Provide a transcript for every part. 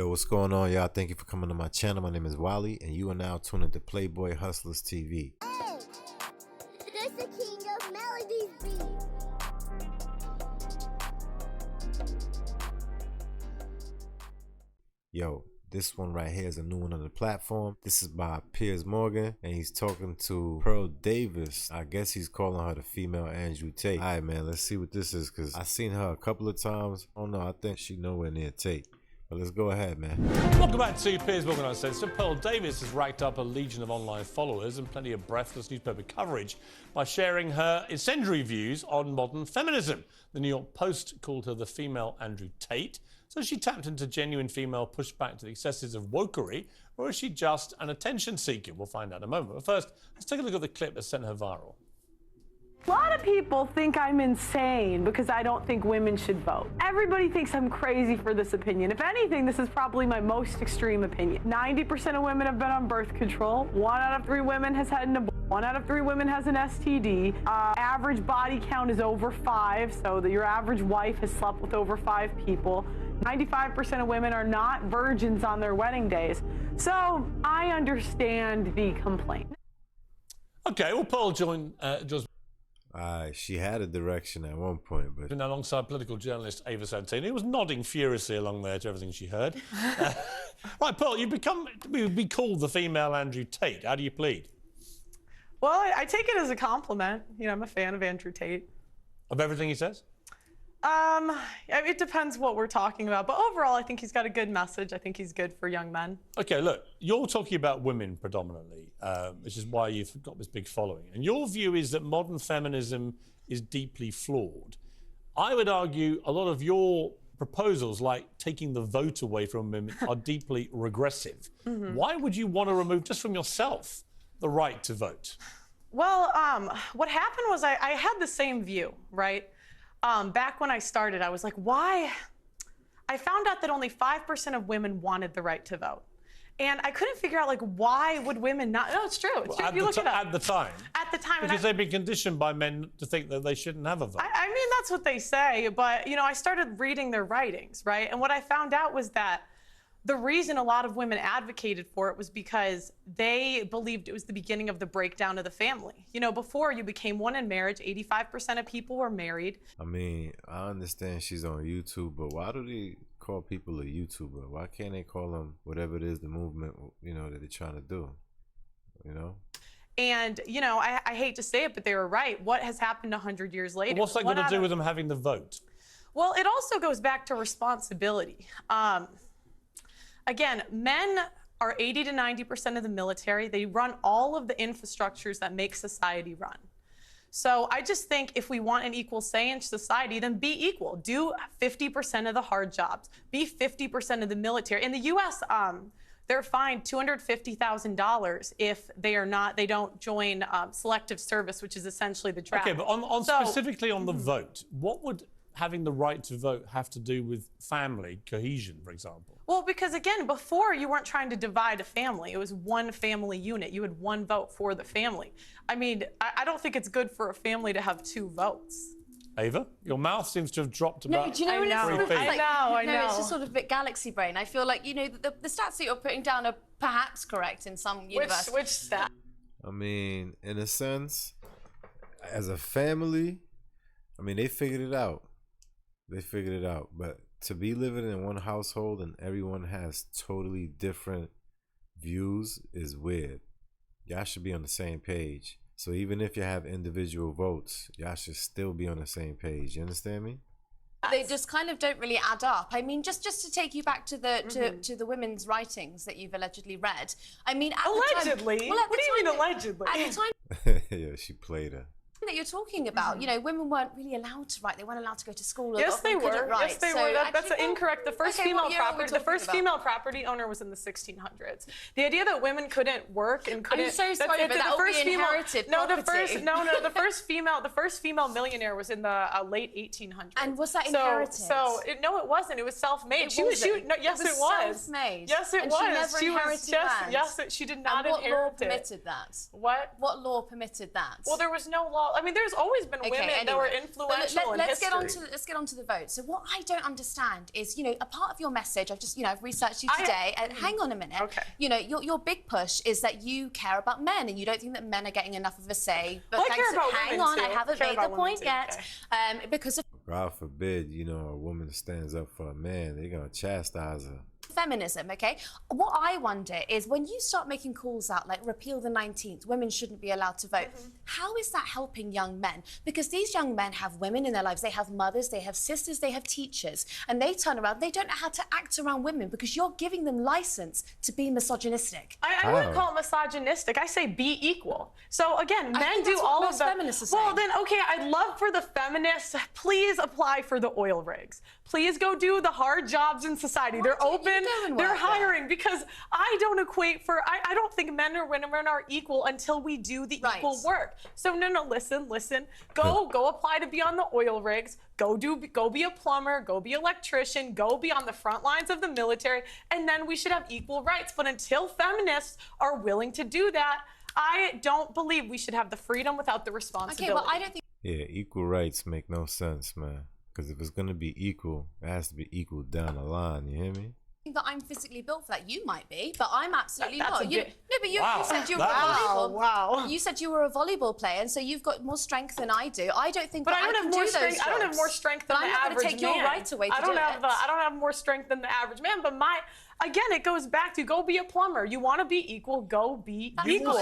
Yo, what's going on, y'all? Thank you for coming to my channel. My name is Wally, and you are now tuned into Playboy Hustlers TV. Hey, this the king of melodies beat. Yo, this one right here is a new one on the platform. This is by Piers and he's talking to Pearl Davis. I guess he's calling her the female Andrew Tate. All right, man, let's see what this is, because I seen her a couple of times. Oh no, I think she nowhere near Tate. But let's go ahead, man. Welcome back to Piers Uncensored. So Pearl Davis has racked up a legion of online followers and plenty of breathless newspaper coverage by sharing her incendiary views on modern feminism. The New York Post called her the female Andrew Tate. So she tapped into genuine female pushback to the excesses of wokery, or is she just an attention seeker? We'll find out in a moment. But first, let's take a look at the clip that sent her viral. A lot of people think I'm insane because I don't think women should vote. Everybody thinks I'm crazy for this opinion. If anything, this is probably my most extreme opinion. 90% of women have been on birth control. 1 out of 3 women has had an abortion. 1 out of 3 women has an STD. Average body count is over 5, so that your average wife has slept with over 5 people. 95% of women are not virgins on their wedding days. So I understand the complaint. Okay, well, Pearl joins She had a direction at one point, but alongside political journalist Ava Santini, who was nodding furiously along there to everything she heard. Right, Pearl, you've be called the female Andrew Tate. How do you plead? Well, I take it as a compliment. You know, I'm a fan of Andrew Tate. Of everything he says? It depends what we're talking about, but overall, I think he's got a good message. I think he's good for young men. Okay, look, you're talking about women predominantly, which is why you've got this big following. And your view is that modern feminism is deeply flawed. I would argue a lot of your proposals, like taking the vote away from women, are deeply regressive. Why would you want to remove, just from yourself, the right to vote? Well, what happened was I had the same view, right? Back when I started, I was like, why? I found out that only 5% of women wanted the right to vote. And I couldn't figure out, like, why would women not? No, it's true. It's true. You look it up. At the time? At the time. Because they've been conditioned by men to think that they shouldn't have a vote. I mean, that's what they say. But, you know, I started reading their writings, right? And what I found out was that the reason a lot of women advocated for it was because they believed it was the beginning of the breakdown of the family. You know, before you became one in marriage, 85% of people were married. I mean, I understand she's on YouTube, but why do they call people a YouTuber? Why can't they call them whatever it is, the movement, you know, that they're trying to do, you know? And, you know, I hate to say it, but they were right. What has happened 100 years later? What's that got to do with them having the vote? Well, it also goes back to responsibility. Again, men are 80 to 90% of the military. They run all of the infrastructures that make society run. So I just think if we want an equal say in society, then be equal. Do 50% of the hard jobs. Be 50% of the military. In the U.S., they're fined $250,000 if they don't join selective service, which is essentially the draft. Okay, but specifically on the vote, what would having the right to vote have to do with family cohesion, for example? Well, because again, before you weren't trying to divide a family. It was one family unit. You had one vote for the family. I mean, I don't think it's good for a family to have 2 votes. Ava, your mouth seems to have dropped about No, do you know what it's 3 feet. I know. It's just sort of a bit galaxy brain. I feel like, you know, the stats that you're putting down are perhaps correct in some universe. Which stat? I mean, in a sense, as a family, I mean, they figured it out. They figured it out. But to be living in one household and everyone has totally different views is weird. Y'all should be on the same page. So even if you have individual votes, y'all should still be on the same page. You understand me? They just kind of don't really add up. I mean, just to take you back to the to the women's writings that you've allegedly read. I mean, allegedly? The time, well, what do you mean allegedly? At the time Yeah, she played her. that you're talking about, you know, women weren't really allowed to write. They weren't allowed to go to school. Yes, they were. Yes, they were. That's actually, incorrect. The first female property owner was in the 1600s. The idea that women couldn't work and couldn't. I'm so sorry, but that would be inherited property. The first female millionaire was in the late 1800s. And was that inherited? No, it wasn't. It was self-made. Yes, it was. Self-made. Yes, it and was. She never inherited land. Yes, she did not and inherit it. What law permitted that? What? What law permitted that? Well, there was no law. Well, I mean, there's always been women that were influential in history. Let's get on to the vote. So what I don't understand is, you know, a part of your message, I've researched you today, and hang on a minute. Okay. You know, your big push is that you care about men and you don't think that men are getting enough of a say. But well, I care about hang women on, too. I haven't made the point yet. Okay. Because of God forbid, you know, a woman stands up for a man, they're gonna chastise her. feminism, okay? What I wonder is when you start making calls out like repeal the 19th, women shouldn't be allowed to vote, how is that helping young men? Because these young men have women in their lives, they have mothers, they have sisters, they have teachers, and they turn around, they don't know how to act around women because you're giving them license to be misogynistic. I wouldn't call it misogynistic, I say be equal. So again, men do all of the... feminists are well saying. then, okay, I'd love for the feminists, please apply for the oil rigs. Please go do the hard jobs in society. Why They're don't you open, go and they're work hiring, because I don't equate for, I don't think men or women are equal until we do the equal work. So no, listen, go apply to be on the oil rigs, go be a plumber, go be an electrician, go be on the front lines of the military, and then we should have equal rights. But until feminists are willing to do that, I don't believe we should have the freedom without the responsibility. Okay, well, I don't think... Yeah, equal rights make no sense, man. Because if it's going to be equal, it has to be equal down the line, you hear me? that I'm physically built for that. You might be, but I'm absolutely That's not. a You, bit- no, but you said you were a Wow, volleyball. wow. You said you were a volleyball player, and so you've got more strength than I do. I don't think But that I don't can have more do those strength. I don't have jobs. more strength than But the I'm not average going to take your man. right away to I don't do have it. I don't have more strength than the average man. But again, it goes back to go be a plumber. You want to be equal, go be equal.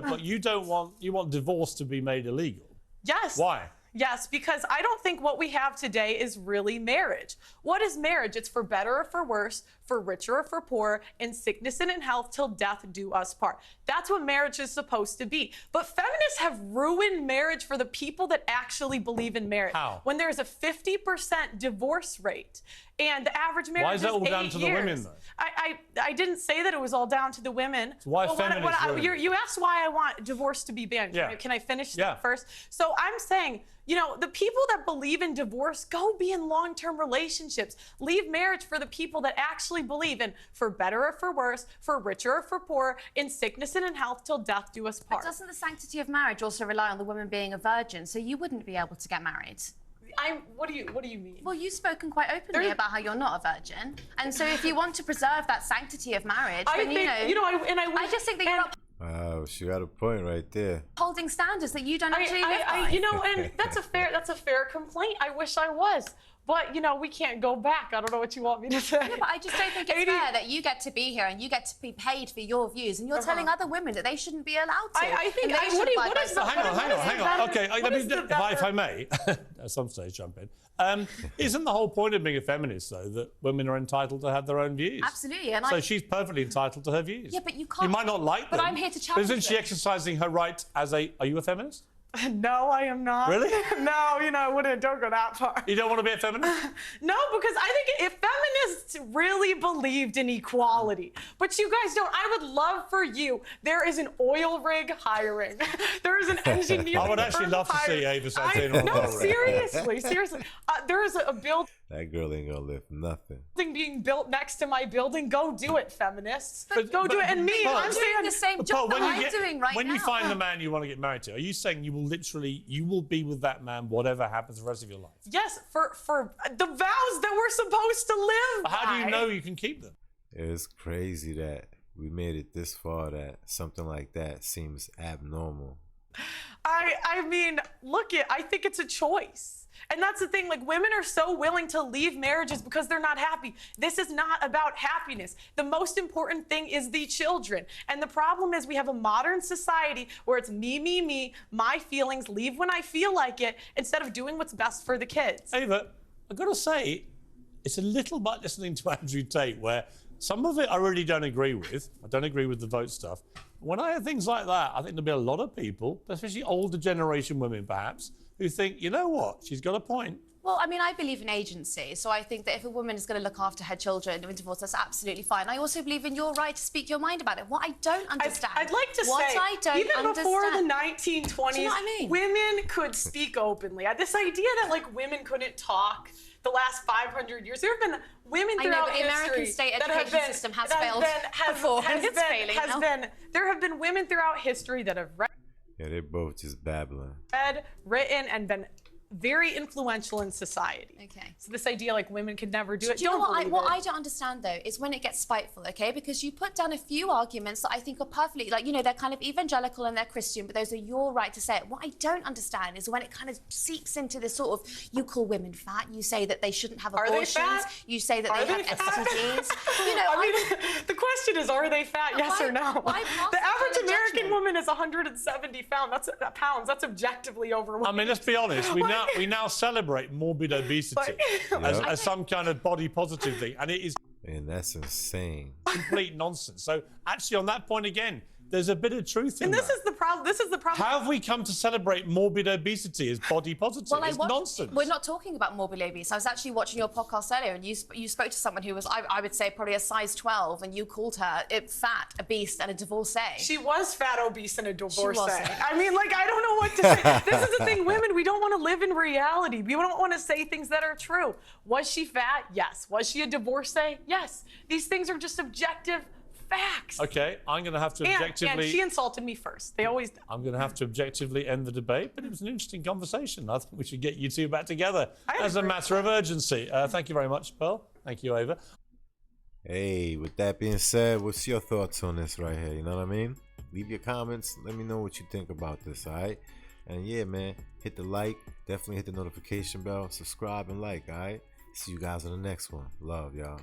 But you want divorce to be made illegal. Yes. Why? Yes, because I don't think what we have today is really marriage. What is marriage? It's for better or for worse, for richer or for poorer, in sickness and in health, till death do us part. That's what marriage is supposed to be. But feminists have ruined marriage for the people that actually believe in marriage. How? When there's a 50% divorce rate, and the average marriage Why is that all 8 down to the years. women, though? I didn't say that it was all down to the women. So why But feminists ruin it? you asked why I want divorce to be banned. Yeah. Can I finish Yeah. that first? So I'm saying, the people that believe in divorce, go be in long-term relationships. Leave marriage for the people that actually believe in for better or for worse, for richer or for poorer, in sickness and in health, till death do us part. But doesn't the sanctity of marriage also rely on the woman being a virgin, so you wouldn't be able to get married? What do you mean? Well, you've spoken quite openly about how you're not a virgin, and so if you want to preserve that sanctity of marriage, then I just think that you're Wow, she got a point right there. upholding standards that you don't actually live by. And that's a fair complaint. I wish I was. But, we can't go back. I don't know what you want me to say. No, but I just don't think it's fair that you get to be here and you get to be paid for your views, and you're telling other women that they shouldn't be allowed to. I think, and they should abide by some- Hang on. Okay, if I may, at some stage jump in. Isn't the whole point of being a feminist, though, that women are entitled to have their own views? Absolutely. And So she's perfectly entitled to her views. Yeah, but you can't... You might not like them. But I'm here to challenge But isn't she them. exercising her right as a... Are you a feminist? No, I am not. Really? No, I wouldn't. Don't go that far. You don't want to be a feminist? No, because I think if feminists really believed in equality, but you guys don't, I would love for you. There is an oil rig hiring. There is an engineering I would actually firm love to see hiring. Ava Santana on an No, oil rig. seriously. There is a building That girl ain't gonna lift nothing. being built next to my building. Go do it, feminists. Go do it. And me, but- I'm doing saying the same But job Paul, that I'm doing right when now. you find the man you want to get married to, are you saying you will be with that man whatever happens the rest of your life? yes, for the vows that we're supposed to live But how do you by. know you can keep them? It's crazy that we made it this far that something like that seems abnormal. I mean, I think it's a choice. And that's the thing, women are so willing to leave marriages because they're not happy. This is not about happiness. The most important thing is the children. And the problem is we have a modern society where it's me, my feelings, leave when I feel like it, instead of doing what's best for the kids. Ava, I've got to say, it's a little bit listening to Andrew Tate where some of it I really don't agree with. I don't agree with the vote stuff. When I hear things like that, I think there'll be a lot of people, especially older generation women perhaps, who think, you know what, she's got a point. Well, I mean, I believe in agency, so I think that if a woman is going to look after her children in divorce, that's absolutely fine. I also believe in your right to speak your mind about it. What I don't understand... I'd like to what say, I don't even before the understand- 1920s, Do you know what I mean? women could speak openly. This idea that, women couldn't talk the last 500 years, there have been women I know, throughout but the American history state that have education been- system has that have failed been- before, and it's failing now. There have been women throughout history that have Yeah, they're both just babbling. Read, written, and been very influential in society. Okay. So this idea like women could never do it. Do you know what believe what it. I don't understand though is when it gets spiteful, okay? Because you put down a few arguments that I think are perfectly, like, you know, they're kind of evangelical and they're Christian, but those are your right to say it. What I don't understand is when it kind of seeps into this sort of, you call women fat, you say that they shouldn't have Are they abortions, fat? you say that Are they they have fat? STDs. You know, I mean, the question is, are they fat? Yes or no? why pass The that average kind of American judgment? woman is 170 pounds. That's objectively overweight. I mean, let's be honest. We now celebrate morbid obesity as some kind of body positive thing, and it is And that's insane. complete nonsense. So actually, on that point again, there's a bit of truth in And this that. is the problem. This is the problem. How have we come to celebrate morbid obesity as body positive? It's nonsense. We're not talking about morbid obese. I was actually watching your podcast earlier, and you spoke to someone who was, I would say, probably a size 12, and you called her fat, obese, and a divorcee. She was fat, obese, and a divorcee. wasn't. I mean, like, I don't know what to say. This is the thing, women, we don't want to live in reality. We don't want to say things that are true. Was she fat? Yes. Was she a divorcee? Yes. These things are just objective facts. Okay, I'm going to have to objectively. And she insulted me first. They always do. I'm going to have to objectively end the debate, but it was an interesting conversation. I think we should get you two back together as a matter of urgency. Thank you very much, Pearl. Thank you, Ava. Hey, with that being said, what's your thoughts on this right here? You know what I mean? Leave your comments. Let me know what you think about this, all right? And yeah, man, hit the like. Definitely hit the notification bell. Subscribe and like, all right? See you guys on the next one. Love, y'all.